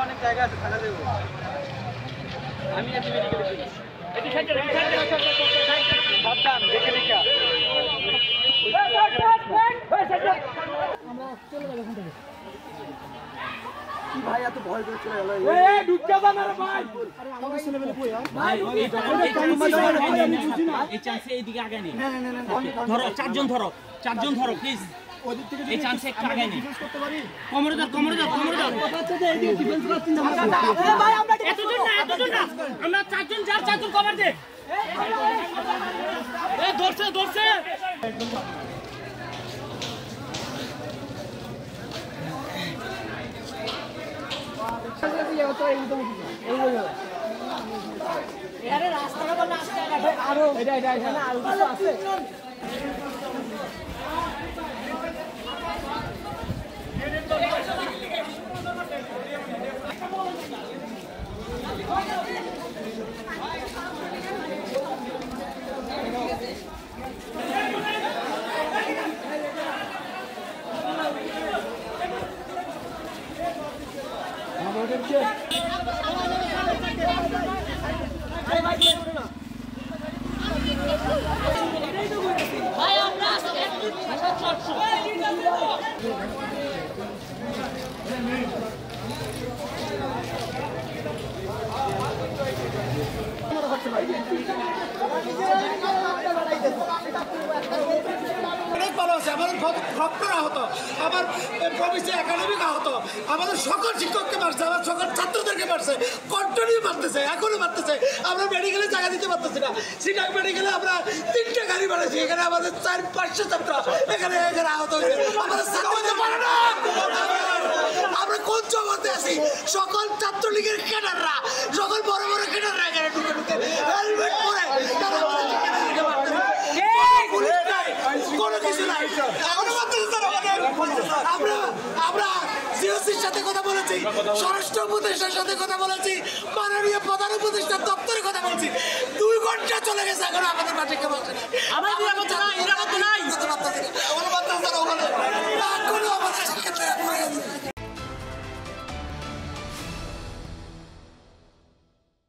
অনেক জায়গা আছে থাকা দেব আমি আছি মেডিকেলে এটি সাইকেল সাবধান দেখে দেখা আমরা চলে যাব এখান থেকে ভাই এত ভয় করে চলে গেল এই ঢুকে যা না রে ভাই আরে আমাদের ছেলেমেলে কই ভাই এই চান্সে এইদিকে আগে নেই ধরো চারজন ধরো প্লিজ এই চান্সে একটু আগে নেই কোমরে দাও এইদিকে ডিফেন্স করতে না ভাই আমরা এতজন না আমরা চারজন কভার দে এই ধরছে আরে রাস্তাটা বল রাস্তা আরো এটা এখানে আরো কিছু আছে ভাই আমরা ভক্তরা হতো আমার প্রবিসি একাডেমিক আহত আমাদের সকল শিক্ষককে মারছে আমার সকল ছাত্রদেরকে মারছে কন্টিনিউ মারতেছে এখনো মারতেছে আমরা মেডিকেলে জায়গা দিতে পারতেছি না সিটাক মেডিকেলে আমরা 3টা গাড়ি বানাইছি এখানে আমাদের 400-500 ছাত্র এখানে আহত হয়েছে আমাদের ছাত্রদের পারে না আমরা কোন জগতে আছি সকল ছাত্রলীগের ক্যাডাররা সকল বড় বড় ক্যাডাররা এখানে ঢুকে হেলমেট পরে তারা কোনো কিছু নাই আমরা সিওসির সাথে কথা বলেছি স্বরাষ্ট্র উপদেষ্টার সাথে কথা বলেছি মাননীয় প্রধান উপদেষ্টার